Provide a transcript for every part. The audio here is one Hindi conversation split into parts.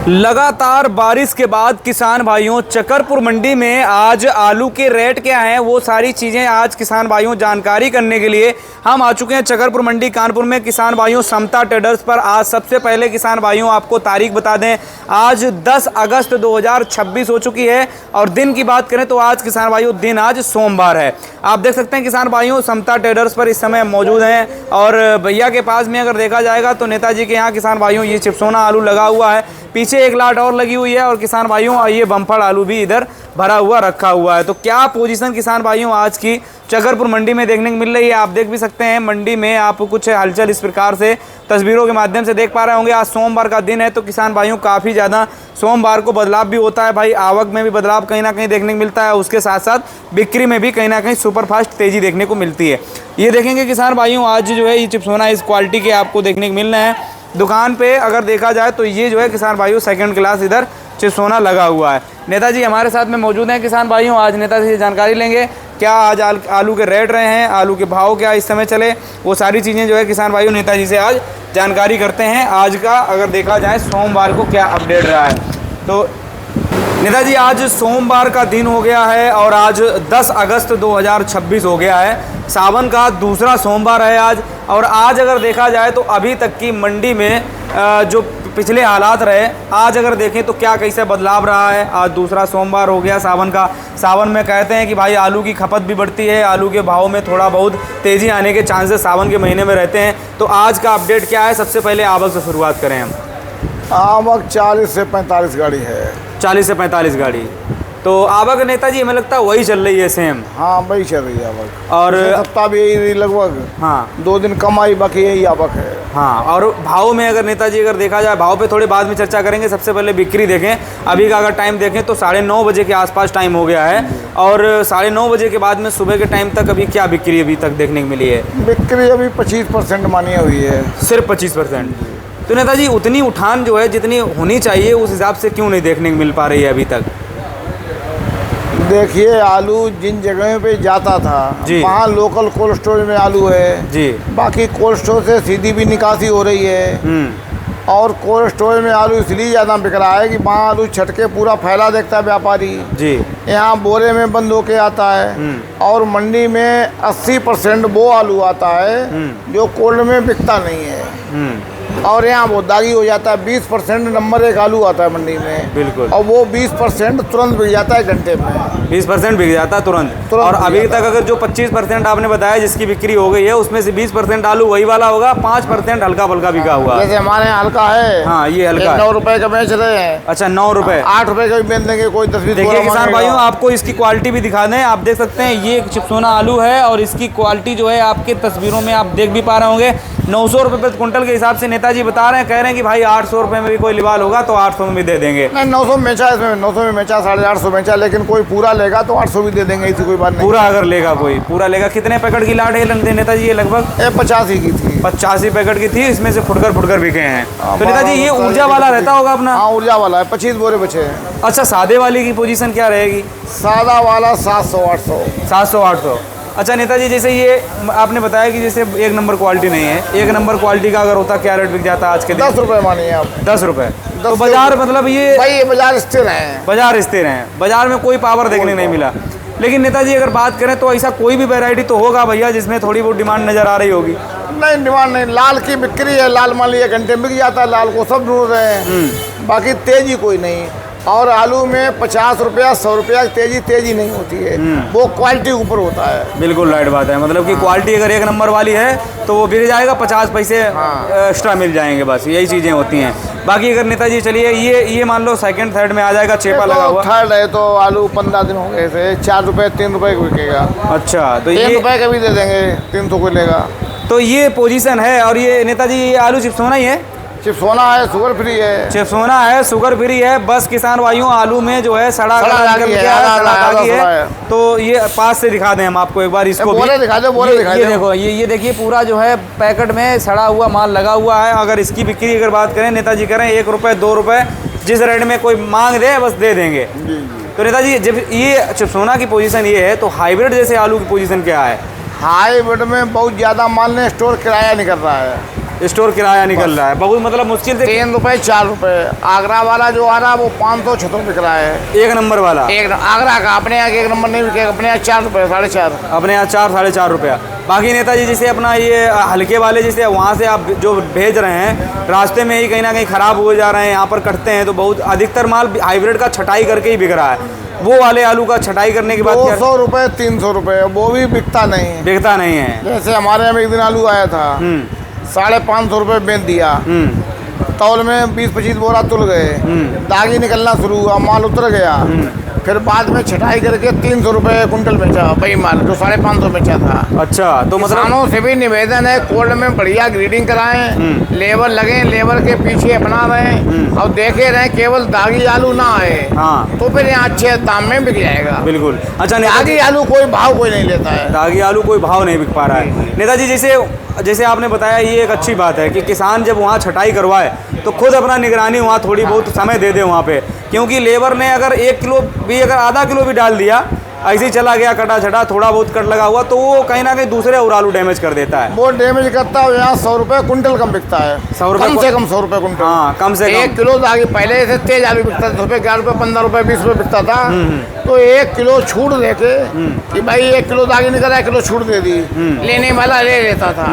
लगातार बारिश के बाद किसान भाइयों चकरपुर मंडी में आज आलू के रेट क्या हैं वो सारी चीज़ें आज किसान भाइयों जानकारी करने के लिए हम आ चुके हैं चकरपुर मंडी कानपुर में। किसान भाइयों समता ट्रेडर्स पर आज सबसे पहले किसान भाइयों आपको तारीख बता दें, आज 10 अगस्त 2026 हो चुकी है और दिन की बात करें तो आज किसान भाइयों दिन आज सोमवार है। आप देख सकते हैं किसान भाइयों समता ट्रेडर्स पर इस समय मौजूद हैं और भैया के पास में अगर देखा जाएगा तो नेताजी के यहाँ किसान भाइयों ये चिपसोना आलू लगा हुआ है, पीछे एक लाट और लगी हुई है और किसान भाइयों ये बम्फर आलू भी इधर भरा हुआ रखा हुआ है। तो क्या पोजीशन किसान भाइयों आज की चकरपुर मंडी में देखने को मिल रही है, आप देख भी सकते हैं। मंडी में आप कुछ हलचल इस प्रकार से तस्वीरों के माध्यम से देख पा रहे होंगे। आज सोमवार का दिन है तो किसान भाइयों काफ़ी ज़्यादा सोमवार को बदलाव भी होता है भाई, आवक में भी बदलाव कहीं ना कहीं देखने को मिलता है, उसके साथ साथ बिक्री में भी कहीं ना कहीं सुपरफास्ट तेज़ी देखने को मिलती है। ये देखेंगे किसान भाइयों आज जो है ये चिपसोना इस क्वालिटी के आपको देखने को मिल रहे हैं। दुकान पे अगर देखा जाए तो ये जो है किसान भाइयों सेकंड क्लास इधर चिपसोना लगा हुआ है। नेताजी हमारे साथ में मौजूद हैं किसान भाइयों, आज नेताजी से जानकारी लेंगे क्या आज आलू के रेट रहे हैं, आलू के भाव क्या इस समय चले, वो सारी चीज़ें जो है किसान भाइयों नेताजी से आज जानकारी करते हैं। आज का अगर देखा जाए सोमवार को क्या अपडेट रहा है तो नेताजी आज सोमवार का दिन हो गया है और आज 10 अगस्त 2026 हो गया है, सावन का दूसरा सोमवार है आज। और आज अगर देखा जाए तो अभी तक की मंडी में जो पिछले हालात रहे, आज अगर देखें तो क्या कैसे बदलाव रहा है। आज दूसरा सोमवार हो गया सावन का, सावन में कहते हैं कि भाई आलू की खपत भी बढ़ती है, आलू के भाव में थोड़ा बहुत तेज़ी आने के चांसेस सावन के महीने में रहते हैं। तो आज का अपडेट क्या है, सबसे पहले आवक से शुरुआत करें हम। आवक 40 से 45 गाड़ी है। 40 से 45 गाड़ी तो आवक नेताजी हमें लगता है वही चल रही है सेम। हाँ वही चल रही है आवक, और सप्ताह भी यही लगभग। हाँ 2 दिन कम आई, बाकी यही आवक है। हाँ और भाव में अगर नेताजी अगर देखा जाए, भाव पे थोड़ी बाद में चर्चा करेंगे, सबसे पहले बिक्री देखें। अभी का अगर टाइम देखें तो 9:30 बजे के आसपास टाइम हो गया है और 9:30 बजे के बाद में सुबह के टाइम तक अभी क्या बिक्री अभी तक देखने को मिली है? बिक्री अभी 25% मानी हुई है। सिर्फ 25%। तो नेताजी उतनी उठान जो है जितनी होनी चाहिए उस हिसाब से क्यों नहीं देखने को मिल पा रही है अभी तक? देखिए आलू जिन जगहों पे जाता था वहाँ लोकल कोल्ड स्टोरेज में आलू है जी, बाकी कोल्ड स्टोर से सीधी भी निकासी हो रही है। और कोल्ड स्टोरेज में आलू इसलिए ज़्यादा बिक रहा है कि वहाँ आलू छटके पूरा फैला देखता है व्यापारी जी, यहाँ बोरे में बंद होके आता है और मंडी में 80% वो आलू आता है जो कोल्ड में बिकता नहीं है और यहाँ वो दागी हो जाता है। 20% नंबर 1 आलू आता है मंडी में, बिल्कुल, और वो 20% तुरंत बिक जाता है घंटे में। 20% बिक जाता है तुरंत। और अभी तक अगर जो 25% आपने बताया जिसकी बिक्री हो गई है उसमें से 20% आलू वही वाला होगा, 5% हल्का फुल्का बिका हुआ। जैसे हमारे यहाँ हल्का है। हाँ ये हल्का 9 रुपए का बेच रहे हैं। अच्छा 9 रुपए, 8 रुपए का भी बेच देंगे कोई 10-20। देखिए किसान भाइयों आपको इसकी क्वालिटी भी दिखा दें, आप देख सकते हैं ये चिपसोना आलू है और इसकी क्वालिटी जो है आपके तस्वीरों में आप देख भी पा रहे होंगे। 900 रुपये प्रति क्विंटल के हिसाब से नेताजी बता रहे हैं, कह रहे हैं कि भाई 800 रुपये में भी कोई लिवाल होगा तो 800 में भी दे देंगे। नहीं 900 में बेचा, इसमें 900 में बेचा, 850 बेचा, लेकिन कोई पूरा लेगा तो 800 भी दे देंगे, ऐसी कोई बात नहीं। पूरा अगर लेगा कोई पूरा लेगा। कितने पैकेट की लाट है नेताजी? ये लगभग 85 की थी। 85 पैकेट की थी, इसमें से फुटकर बिके हैं। तो नेताजी ये ऊर्जा वाला रहता होगा अपना? हाँ ऊर्जा वाला है, 25 बोरे बचे हैं। अच्छा सादे वाली की पोजीशन क्या रहेगी? सादा वाला 700-800। 700-800। अच्छा नेताजी जैसे ये आपने बताया कि जैसे 1 नंबर क्वालिटी नहीं है, 1 नंबर क्वालिटी का अगर होता क्या रेट बिक जाता आज के दिन? 10 रुपये मानिए आप। 10 रुपये। तो बाजार मतलब ये भाई बाजार स्थिर है, बाजार स्थिर है, बाजार में कोई पावर देखने नहीं मिला। लेकिन नेताजी अगर बात करें तो ऐसा कोई भी वैरायटी तो होगा भैया जिसमें थोड़ी बहुत डिमांड नज़र आ रही होगी? नहीं डिमांड नहीं, लाल की बिक्री है, लाल मान लीजिए घंटे में बिक जाता है, लाल को सब ढूंढ रहे हैं, बाकी तेजी कोई नहीं। और आलू में 50 रुपया 100 रुपया तेजी नहीं होती है, वो क्वालिटी ऊपर होता है। बिल्कुल राइट बात है, मतलब कि क्वालिटी अगर 1 नंबर वाली है तो वो बिक जाएगा, 50 पैसे एक्स्ट्रा मिल जाएंगे, बस यही चीज़ें होती हैं। बाकी अगर नेताजी चलिए ये मान लो सेकंड थर्ड में आ जाएगा, चेपा लगा हुआ। थर्ड है तो आलू 15 दिन हो गए थे, 4 रुपये 3 रुपये का बिकेगा। अच्छा तो 1 रुपये का भी दे देंगे, 300 को लेगा। तो ये पोजीशन है। और ये नेताजी ये आलू चिपसोना ही है? चिपसोना है, शुगर फ्री है। चिपसोना है, शुगर फ्री है। बस किसान भाइयों आलू में जो है सड़ा है तो ये पास से दिखा दें हम आपको एक बार इसको बोरे दिखा दो, बोरे दिखा दो। ये देखो ये देखिए पूरा जो है पैकेट में सड़ा हुआ माल लगा हुआ है। अगर इसकी बिक्री अगर बात करें नेताजी करें 1 रुपये 2 रुपये जिस रेट में कोई मांग दे बस दे देंगे। तो नेताजी जब ये चिपसोना की पोजीशन ये है तो हाइब्रिड जैसे आलू की पोजीशन क्या है? हाइब्रिड में बहुत ज़्यादा माल ने स्टोर किराया नहीं कर रहा है। स्टोर किराया निकल रहा है, बहुत मतलब मुश्किल से 3 रुपए 4 रुपए। आगरा वाला जो आ रहा है वो 500 600 बिक रहा है। एक नंबर वाला एक आगरा का, अपने यहाँ 1 नंबर नहीं बिकेगा, अपने यहाँ 4 रुपए 4.5। अपने यहाँ 4 साढ़े 4 रुपया। बाकी नेताजी जैसे अपना ये हल्के वाले जैसे वहाँ से आप जो भेज रहे हैं रास्ते में ही कहीं ना कहीं ख़राब हो जा रहे हैं, यहाँ पर कटते हैं तो बहुत अधिकतर माल हाइब्रिड का छटाई करके ही बिक रहा है। वो वाले आलू का छटाई करने के बाद 200 रुपए 300 रुपए वो भी बिकता नहीं है, बिकता नहीं है। जैसे हमारे यहाँ एक दिन आलू आया था 550 रुपए बेच दिया, तौल में 20-25 बोरा तुल गए, दागी निकलना शुरू हुआ, माल उतर गया, फिर बाद में छटाई करके 300 रुपए कुंटल बेचा वही माल जो 550 बेचा था। अच्छा, तो मतलब किसानों से भी निवेदन है कोल्ड में बढ़िया ग्रीडिंग कराएं, लेबर लगे, लेबर के पीछे अपना रहे और देखे रहे केवल दागी आलू ना आए, हाँ तो फिर यहाँ अच्छे दाम में बिक जाएगा। बिल्कुल। अच्छा, दागी आलू कोई भाव कोई नहीं लेता है, दागी आलू कोई भाव नहीं बिक पा रहा है। नेताजी जैसे आपने बताया ये एक अच्छी बात है कि किसान जब वहाँ छटाई करवाए तो खुद अपना निगरानी वहाँ थोड़ी बहुत समय दे दे वहाँ पे, क्योंकि लेबर ने अगर 1 किलो भी अगर आधा किलो भी डाल दिया ऐसे ही चला गया कटा छटा थोड़ा बहुत कट लगा हुआ तो वो कहीं ना कहीं दूसरे और आलू डैमेज कर देता है। वो डैमेज करता है। यहाँ 100 रुपए कुंटल कम बिकता है, 100 रुपए कम से कम 100 रुपए कुंटल। हाँ, कम से कम 1 किलो दागी पहले जैसे तेज आलू बिकता था 11 रुपए 15 रुपए 20 रुपए बिकता था, तो 1 किलो छूट देके कि भाई 1 किलो दागी निकल रहा है, 1 किलो छूट दे दी, लेने वाला ले लेता था।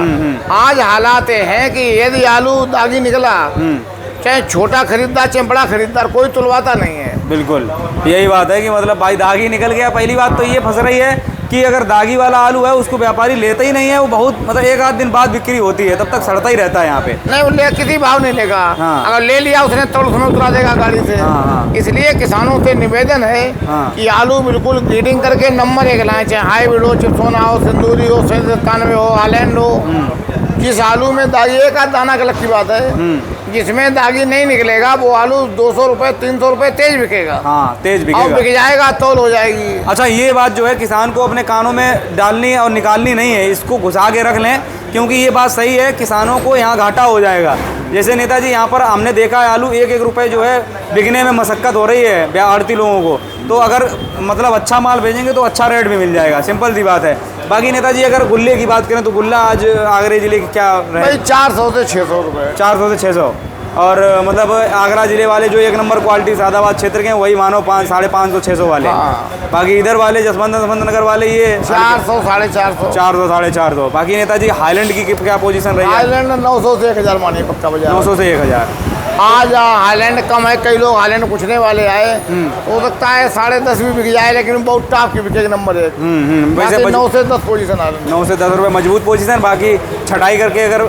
आज हालात हैं कि यदि आलू दागी निकला चाहे छोटा खरीददार चाहे बड़ा खरीददार कोई तुलवाता नहीं है। बिल्कुल यही बात है कि मतलब भाई दागी निकल गया। पहली बात तो ये फंस रही है कि अगर दागी वाला आलू है उसको व्यापारी लेता ही नहीं है, वो बहुत मतलब 1 आध दिन बाद बिक्री होती है, तब तक सड़ता ही रहता है यहाँ पे। नहीं, वो ले किसी भाव नहीं लेगा। हाँ। अगर ले लिया उसने तो उसमें उतरा देगा गाड़ी से। हाँ। इसलिए किसानों से निवेदन है कि आलू बिल्कुल ग्रीडिंग करके नंबर 1 लाएं, चाहे हाईब्रिड हो, चिप्सोना हो, सिंदूरी हो, 97 हो, हालैंड हो। जिस आलू में दागी 1 आध दाना गलत की बात है, जिसमें दागी नहीं निकलेगा वो आलू 200 रुपए 300 रुपए तेज बिकेगा। हाँ, तेज और बिकेगा, बिक जाएगा, तौल हो जाएगी। अच्छा, ये बात जो है किसान को अपने कानों में डालनी और निकालनी नहीं है, इसको घुसा के रख लें, क्योंकि ये बात सही है, किसानों को यहाँ घाटा हो जाएगा। जैसे नेताजी यहाँ पर हमने देखा है आलू 1-1 रुपए जो है बिकने में मशक्कत हो रही है आढ़ती लोगों को, तो अगर मतलब अच्छा माल भेजेंगे तो अच्छा रेट भी मिल जाएगा, सिंपल सी बात है। बाकी नेताजी अगर गुल्ले की बात करें तो गुल्ला आज आगरा जिले की क्या भाई 400 से 600 रुपए, 400 से 600, और मतलब आगरा जिले वाले जो 1 नंबर क्वालिटी सादाबाद क्षेत्र के हैं वही मानो 500, 650 वाले। हाँ। बाकी इधर वाले जसवंत नगर वाले ये 400 450, 400 450। बाकी नेताजी हाईलैंड की क्या पोजीशन रही है? हाईलैंड 900 से 1000 मानिए पक्का बाजार। 900 से 1000। आज हाईलैंड कम है, कई लोग हाईलैंड पूछने वाले आए, हो सकता है 10.5 भी बिक जाए, लेकिन बहुत टॉप की बिकेगी नंबर 1। वैसे 9 से 10 पोजीशन आ 9 से 10 रुपये मजबूत पोजीशन। बाकी छटाई करके अगर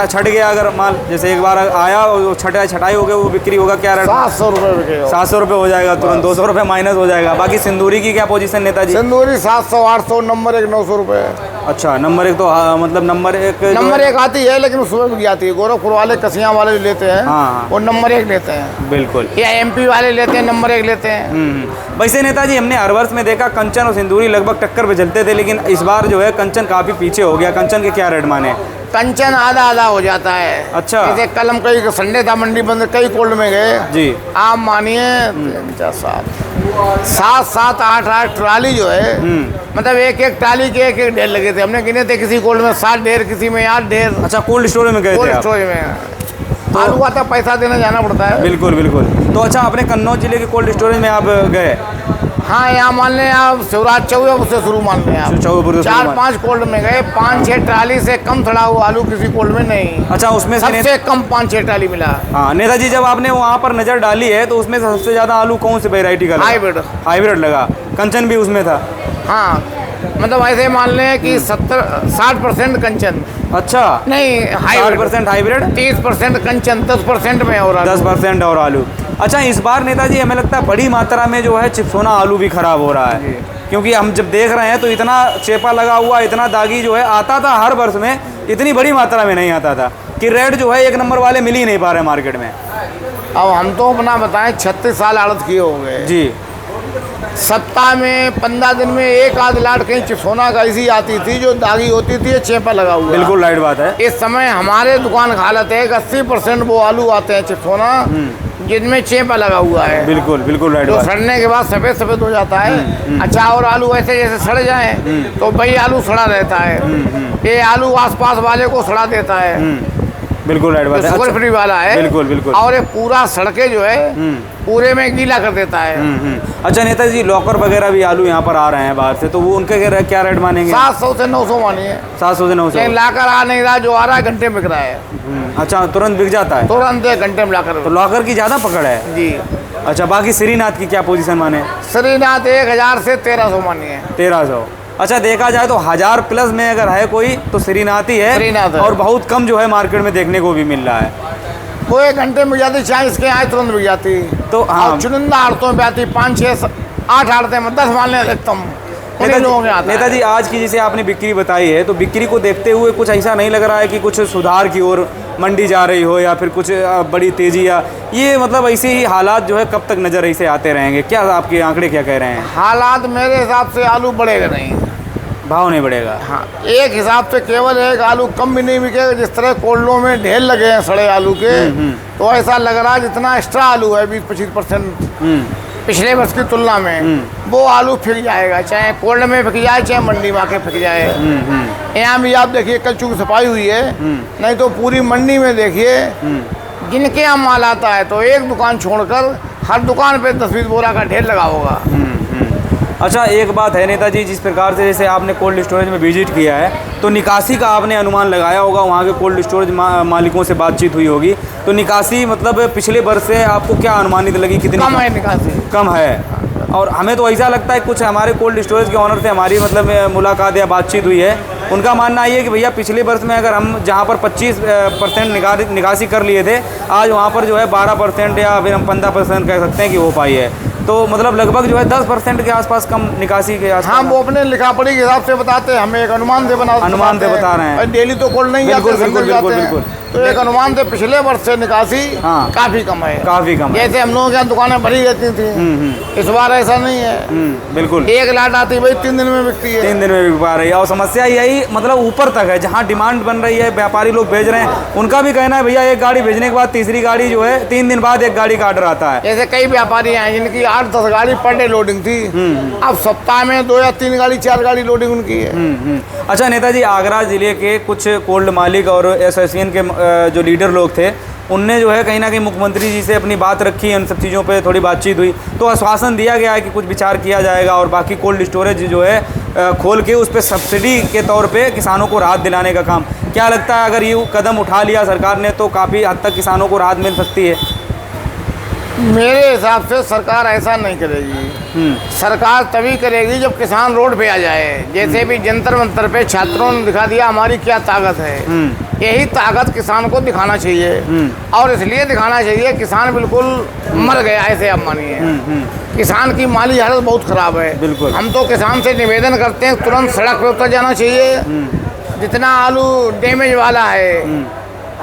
छट गया अगर माल, जैसे एक बार आया और छटाई हो गया वो बिक्री होगा क्या रेट? 700 रुपये बिकेगा, 700 रुपये हो जाएगा तुरंत, 200 रुपये माइनस हो जाएगा। बाकी सिंदूरी की क्या पोजीशन नेताजी? सिंदूरी 700 800, नंबर 1 900 रुपये। अच्छा, नंबर 1 तो मतलब नंबर 1 आती है, लेकिन सुबह भी आती है। गोरखपुर वाले कसियाँ वाले जो लेते हैं हाँ। वो नंबर 1 लेते हैं, बिल्कुल, या MP वाले लेते हैं नंबर 1 लेते हैं। वैसे नेताजी हमने हर वर्ष में देखा कंचन और सिंदूरी लगभग टक्कर पे चलते थे, लेकिन इस बार जो है कंचन काफी पीछे हो गया। कंचन के क्या रेट माने? कंचन आधा हो जाता है। अच्छा, जैसे कल हम कई संडे था मंडी बंद, कई कोल्ड में गए जी, आप मानिए 7 8 ट्राली जो है, मतलब एक ट्राली के एक ढेर लगे थे। हमने गिने थे, किसी कोल्ड में 7 ढेर, किसी में 8 ढेर। अच्छा, कोल्ड स्टोर में गए थे? कोल्ड स्टोर में आलू आता पैसा देना जाना पड़ता है। बिल्कुल बिल्कुल। तो अच्छा, अपने कन्नौज जिले के कोल्ड स्टोरेज में आप गए? हाँ, यहाँ मान लें आप शिवराज चौक से शुरू मान लें आप, 4-5 कोल्ड में गए, 5-6 ट्राली से कम थड़ा हुआ आलू किसी कोल्ड में नहीं। अच्छा, उसमें सबसे कम 5-6 ट्राली मिला। हाँ नेताजी, जब आपने वहाँ पर नज़र डाली है तो उसमें सबसे ज़्यादा आलू कौन सी वैरायटी का? हाइब्रिड लगा। कंचन भी उसमें था? हाँ, मतलब ऐसे मान लें कि 60% कंचन। अच्छा, नहीं, 60% हाइब्रिड, 30% कंचन, 10% में और 10% और आलू। अच्छा, इस बार नेताजी हमें लगता है बड़ी मात्रा में जो है चिप्सोना आलू भी खराब हो रहा है, क्योंकि हम जब देख रहे हैं तो इतना चेपा लगा हुआ, इतना दागी जो है आता था हर वर्ष में, इतनी बड़ी मात्रा में नहीं आता था कि रेट जो है 1 नंबर वाले मिल ही नहीं पा रहे मार्केट में। अब हम तो अपना बताएं 36 साल आड़त किए हो गए जी, सप्ताह में 15 दिन में 1 आध लाट कहीं चिप्सोना का ऐसी आती थी जो दागी होती थी, चेपा लगा हुआ। बिल्कुल राइट बात है। इस समय हमारे दुकान का हालत है कि 80% वो आलू आते हैं चिप्सोना जिनमें चेपा लगा हुआ है। बिल्कुल बिल्कुल राइट तो बात। सड़ने के बाद सफेद सफेद हो जाता है। अच्छा, और आलू ऐसे जैसे सड़ जाए तो वही आलू सड़ा रहता है, ये आलू आसपास वाले को सड़ा देता है। बिल्कुल राइट बात है। शुगर फ्री वाला है। बिल्कुल बिल्कुल। और ये पूरा सड़कें जो है पूरे में गीला कर देता है। अच्छा नेताजी, लॉकर वगैरह भी आलू यहाँ पर आ रहे हैं बाहर से, तो वो उनके क्या रेट मानेंगे? 700 से 900 मानिए। 700 से 900। लेकिन लाकर आ नहीं रहा, जो आ रहा है घंटे में बिक रहा है। अच्छा, तुरंत बिक जाता है? तुरंत 1 घंटे में लाकर। तो लॉकर की ज़्यादा पकड़ है जी। अच्छा, बाकी श्रीनाथ की क्या पोजीशन माने? श्रीनाथ 1000 से 1300 मानिए। 1300। अच्छा, देखा जाए तो 1000 प्लस में अगर है कोई तो श्रीनाथ ही है। श्रीनाथ है। और बहुत कम जो है मार्केट में देखने को भी मिल रहा है। वो 1 घंटे में जाती, चाहे इसके आए तुरंत बिक जाती। तो हाँ, और चुनिंदा आड़तों में आती, 5 6 8 आड़ते में 10 मालने देखता हूँ। नेताजी आज की जैसे आपने बिक्री बताई है, तो बिक्री को देखते हुए कुछ ऐसा नहीं लग रहा है कि कुछ सुधार की ओर मंडी जा रही हो, या फिर कुछ बड़ी तेजी, या ये मतलब ऐसे ही हालात जो है कब तक नज़र ऐसे आते रहेंगे? क्या आपके आंकड़े क्या कह रहे हैं? हालात मेरे हिसाब से आलू बढ़ेगा नहीं, भाव नहीं बढ़ेगा। हाँ, एक हिसाब से केवल एक आलू कम भी नहीं बिकेगा। जिस तरह कोल्डों में ढेर लगे हैं सड़े आलू के, तो ऐसा लग रहा है जितना एक्स्ट्रा आलू है 20-25% पिछले वर्ष की तुलना में, वो आलू फिर जाएगा, चाहे कोल्ड में बिक जाए चाहे मंडी में आके फिर जाए। यहाँ भी आप देखिए कल चूँकि सफाई हुई है, नहीं तो पूरी मंडी में देखिए जिनके यहाँ माल आता है तो एक दुकान छोड़कर हर दुकान पे 10-20 बोरा का ढेर लगा होगा। अच्छा, एक बात है नेताजी, जिस प्रकार से जैसे आपने कोल्ड स्टोरेज में विजिट किया है, तो निकासी का आपने अनुमान लगाया होगा, वहाँ के कोल्ड स्टोरेज मालिकों से बातचीत हुई होगी, तो निकासी मतलब पिछले वर्ष से आपको क्या अनुमानित लगी? कितनी कम है निकासी? कम है। और हमें तो ऐसा लगता है, कुछ हमारे कोल्ड स्टोरेज के ऑनर से हमारी मतलब मुलाकात या बातचीत हुई है, उनका मानना ये है कि भैया पिछले वर्ष में अगर हम जहाँ पर 25% निकासी कर लिए थे, आज वहाँ पर जो है 12% या फिर हम 15% कह सकते हैं कि हो पाई है। तो मतलब लगभग जो है 10% के आसपास कम निकासी के आसपास। हाँ, वो अपने लिखा पढ़ी के हिसाब से बताते हैं, हमें एक अनुमान से बता रहे हैं। डेली तो कोल्ड नहीं बिल्कुल बिल्कुल बिल्कुल बिल्कुल। तो एक अनुमान से पिछले वर्ष से निकासी हाँ, काफी कम है। काफी कम है। जैसे हम लोगों के यहाँ दुकानें भरी रहती थी, इस बार ऐसा नहीं है। बिल्कुल। एक लाट आती भाई 3 दिन में बिकती है। 3 दिन में बिक पा रही है। और समस्या यही मतलब ऊपर तक है, जहाँ डिमांड बन रही है, व्यापारी लोग भेज रहे हैं, उनका भी कहना है भैया एक गाड़ी भेजने के बाद तीसरी गाड़ी जो है 3 दिन बाद एक गाड़ी का ऑर्डर आता है। जैसे कई व्यापारी हैं जिनकी 8-10 गाड़ी पर डे लोडिंग थी, अब सप्ताह में 2 या 3 गाड़ी 4 गाड़ी लोडिंग उनकी है। अच्छा नेताजी, आगरा जिले के कुछ कोल्ड मालिक और एसोसिएशन के जो लीडर लोग थे, उनने जो है कहीं ना कहीं मुख्यमंत्री जी से अपनी बात रखी, उन सब चीज़ों पे थोड़ी बातचीत हुई, तो आश्वासन दिया गया है कि कुछ विचार किया जाएगा और बाकी कोल्ड स्टोरेज जो है खोल के उस पर सब्सिडी के तौर पे किसानों को राहत दिलाने का काम। क्या लगता है, अगर ये कदम उठा लिया सरकार ने तो काफ़ी हद तक किसानों को राहत मिल सकती है? मेरे हिसाब से सरकार ऐसा नहीं करेगी। सरकार तभी करेगी जब किसान रोड पे आ जाए। जैसे भी जंतर मंतर पे छात्रों ने दिखा दिया हमारी क्या ताकत है, यही ताकत किसान को दिखाना चाहिए। और इसलिए दिखाना चाहिए, किसान बिल्कुल मर गया ऐसे आप मानिए। किसान की माली हालत बहुत खराब है। बिल्कुल। हम तो किसान से निवेदन करते हैं तुरंत सड़क पे उतर जाना चाहिए। जितना आलू डैमेज वाला है,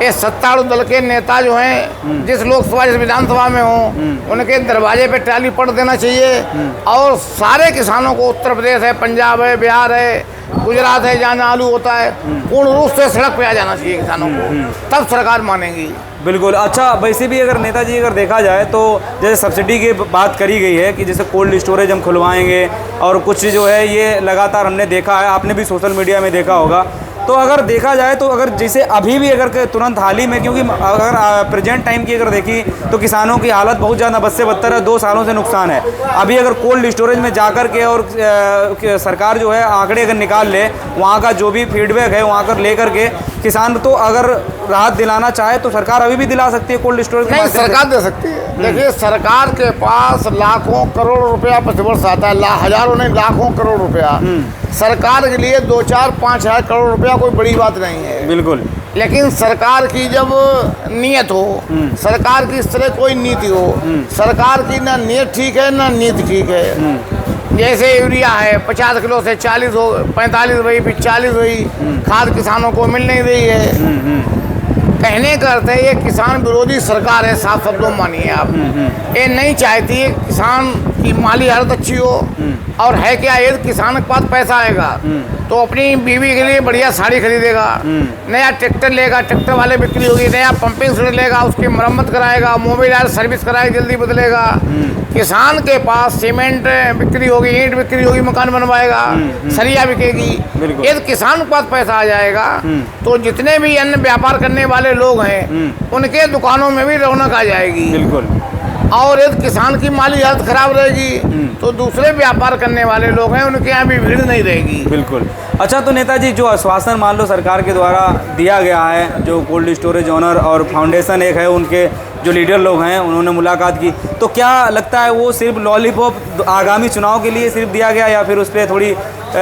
ये सत्तारूढ़ दल के नेता जो हैं, जिस लोकसभा जिस विधानसभा में हों, उनके दरवाजे पे ट्राली पड़ देना चाहिए। और सारे किसानों को, उत्तर प्रदेश है, पंजाब है, बिहार है, गुजरात है, जहाँ आलू होता है, पूर्ण रूप से सड़क पे आ जाना चाहिए किसानों को, तब सरकार मानेगी। बिल्कुल। अच्छा, वैसे भी अगर नेताजी अगर देखा जाए तो जैसे सब्सिडी की बात करी गई है कि जैसे कोल्ड स्टोरेज हम खुलवाएंगे, और कुछ जो है ये लगातार हमने देखा है, आपने भी सोशल मीडिया में देखा होगा, तो अगर देखा जाए तो अगर जैसे अभी भी अगर तुरंत हाल ही में, क्योंकि अगर प्रेजेंट टाइम की अगर देखी तो किसानों की हालत बहुत ज़्यादा बद से बदतर है, 2 सालों से नुकसान है। अभी अगर कोल्ड स्टोरेज में जाकर के और सरकार जो है आंकड़े अगर निकाल ले, वहाँ का जो भी फीडबैक है वहाँ कर लेकर के किसान तो अगर राहत दिलाना चाहे तो सरकार अभी भी दिला सकती है कोल्ड स्टोरेज। नहीं, सरकार दे सकती है। देखिए, सरकार के पास लाखों करोड़ रुपया प्रतिवर्ष आता है, हजारों नहीं लाखों करोड़ रुपया। सरकार के लिए 2-4-5 हज़ार करोड़ रुपया कोई बड़ी बात नहीं है। बिल्कुल। लेकिन सरकार की जब नीयत हो, सरकार की इस तरह कोई नीति हो, सरकार की ना नीयत ठीक है ना नीति ठीक है। जैसे यूरिया है 50 किलो से 40 हो, 45 हुई, फिर 40 हुई, खाद किसानों को मिल नहीं रही है। कहने का अर्थ है ये किसान विरोधी सरकार है, साफ शब्दों में मानिए आप। ये नहीं चाहती है किसान कि माली हालत अच्छी हो। और है क्या, ये किसान के पास पैसा आएगा तो अपनी बीवी के लिए बढ़िया साड़ी खरीदेगा, नया ट्रैक्टर लेगा, ट्रैक्टर वाले बिक्री होगी, नया पंपिंग सेट लेगा, उसकी मरम्मत कराएगा, मोबाइल सर्विस कराएगा, जल्दी बदलेगा। किसान के पास सीमेंट बिक्री होगी, ईंट बिक्री होगी, मकान बनवाएगा, सरिया बिकेगी। यदि किसान के पास पैसा आ जाएगा तो जितने भी अन्य व्यापार करने वाले लोग हैं उनके दुकानों में भी रौनक आ जाएगी। बिल्कुल। और यदि किसान की माली हालत खराब रहेगी तो दूसरे व्यापार करने वाले लोग हैं उनके यहाँ भी भीड़ नहीं रहेगी। बिल्कुल। अच्छा, तो नेताजी जो आश्वासन मान लो सरकार के द्वारा दिया गया है, जो कोल्ड स्टोरेज ओनर और फाउंडेशन एक है, उनके जो लीडर लोग हैं उन्होंने मुलाकात की, तो क्या लगता है वो सिर्फ लॉलीपॉप आगामी चुनाव के लिए सिर्फ दिया गया या फिर उस पर थोड़ी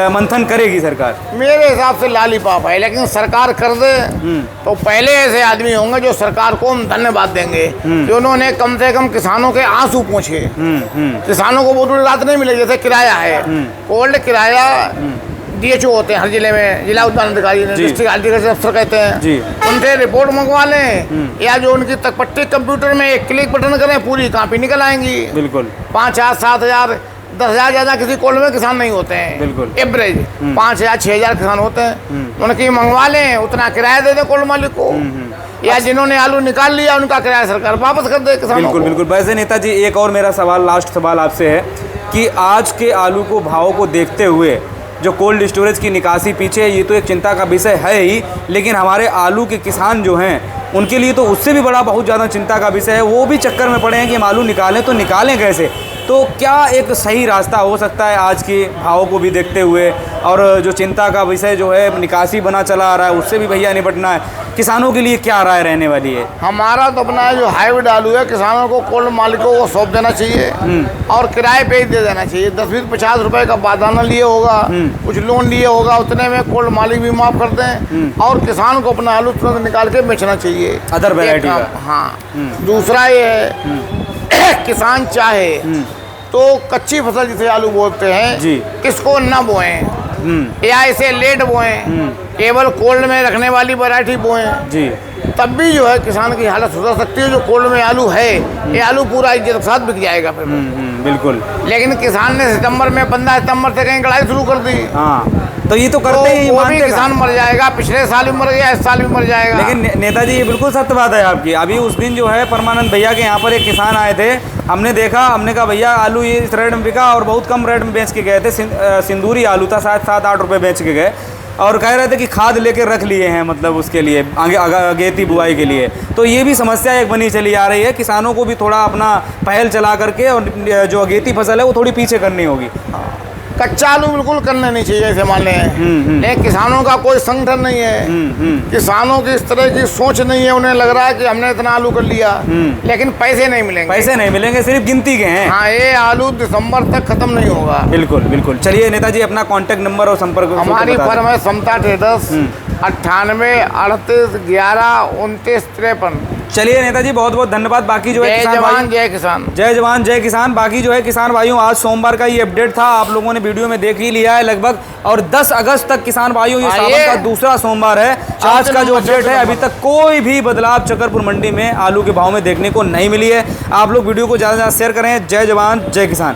मंथन करेगी सरकार? मेरे हिसाब से लॉलीपॉप है, लेकिन सरकार कर दे तो पहले ऐसे आदमी होंगे जो सरकार को हम धन्यवाद देंगे कि उन्होंने कम से कम किसानों के आंसू पूछे। किसानों को बहुत रात नहीं मिले, जैसे किराया है, कोल्ड किराया DHO होते हैं हर जिले में, जिला उद्यान अधिकारी, डिस्ट्रिक्ट हॉर्टिकल्चर अफसर कहते हैं, उनसे रिपोर्ट मंगवा लें या जो उनकी तकपट्टी कंप्यूटर में एक क्लिक बटन करें, पूरी कॉपी निकल आएंगी। बिल्कुल। 5,000, 7,000, 10,000 ज्यादा किसी कोल्ड में किसान नहीं होते हैं। बिल्कुल। एवरेज 5,000, 6,000 किसान होते हैं, उनकी मंगवा लें, उतना किराया दे दे कोल्ड मालिक को, या जिन्होंने आलू निकाल लिया उनका किराया सरकार वापस कर दे किसानों को। बिल्कुल बिल्कुल। वैसे नेताजी एक और मेरा सवाल, लास्ट सवाल आपसे है कि आज के आलू को भाव को देखते हुए जो कोल्ड स्टोरेज की निकासी पीछे, ये तो एक चिंता का विषय है ही, लेकिन हमारे आलू के किसान जो हैं उनके लिए तो उससे भी बड़ा बहुत ज़्यादा चिंता का विषय है। वो भी चक्कर में पड़े हैं कि हम आलू निकालें तो निकालें कैसे। तो क्या एक सही रास्ता हो सकता है आज के भावों को भी देखते हुए, और जो चिंता का विषय जो है निकासी बना चला आ रहा है उससे भी भैया निपटना है, किसानों के लिए क्या राय रहने वाली है? हमारा तो अपना जो हाइब्रिड आलू है, किसानों को कोल्ड मालिकों को सौंप देना चाहिए और किराए पे ही दे देना चाहिए। 10-20-50 रुपए का बादाना लिए होगा, कुछ लोन लिए होगा, उतने में कोल्ड मालिक भी माफ कर दें और किसान को अपना आलू तुरंत निकाल के बेचना चाहिए अदर वैरायटी का। हाँ। दूसरा ये है किसान चाहे तो कच्ची फसल जिसे आलू बोलते हैं जी, इसको न बोएं या इसे लेट बोएं, केवल कोल्ड में रखने वाली वैरायटी बोएं जी, तब भी जो है किसान की हालत सुधर सकती है। जो कोल्ड में आलू है ये आलू पूरा इज्जत के साथ बिक जाएगा फिर। बिल्कुल। लेकिन किसान ने सितंबर में 15 सितंबर से कहीं कढ़ाई शुरू कर दी, हाँ, तो ये तो करते ही वो भी किसान मर जाएगा। पिछले साल भी मर गया, इस साल भी मर जाएगा। लेकिन नेताजी ये बिल्कुल सत्य बात है आपकी। अभी उस दिन जो है परमानंद भैया के यहाँ पर एक किसान आए थे, हमने देखा, हमने कहा भैया आलू ये इस रेट में बिका और बहुत कम रेट में बेच के गए थे। सिंदूरी आलू था, शायद 7-8 रुपये बेच के गए और कह रहे थे कि खाद लेके रख लिए हैं, मतलब उसके लिए आगे अगेती बुआई के लिए। तो ये भी समस्या एक बनी चली आ रही है, किसानों को भी थोड़ा अपना पहल चला करके और जो अगेती फसल है वो थोड़ी पीछे करनी होगी। कच्चा आलू बिल्कुल करना नहीं चाहिए ऐसे मान लें, लेकिन किसानों का कोई संगठन नहीं है, किसानों की इस तरह की सोच नहीं है। उन्हें लग रहा है कि हमने इतना आलू कर लिया, लेकिन पैसे नहीं मिलेंगे। पैसे नहीं मिलेंगे, सिर्फ गिनती के हैं। हाँ, ये आलू दिसंबर तक खत्म नहीं होगा। बिल्कुल बिल्कुल। चलिए नेताजी अपना कांटेक्ट नंबर और संपर्क। हमारी फर्म है समता ट्रेडर्स, 98 38 11 29 53। चलिए नेताजी बहुत बहुत धन्यवाद। बाकी जो है जय जवान जय किसान, जय जवान जय किसान। बाकी जो है किसान भाइयों, आज सोमवार का ये अपडेट था, आप लोगों ने वीडियो में देख ही लिया है लगभग। और 10 अगस्त तक किसान भाइयों ये सावन का दूसरा सोमवार है। आज का जो अपडेट है, अभी तक कोई भी बदलाव चकरपुर मंडी में आलू के भाव में देखने को नहीं मिली है। आप लोग वीडियो को ज़्यादा से ज़्यादा शेयर करें। जय जवान जय किसान।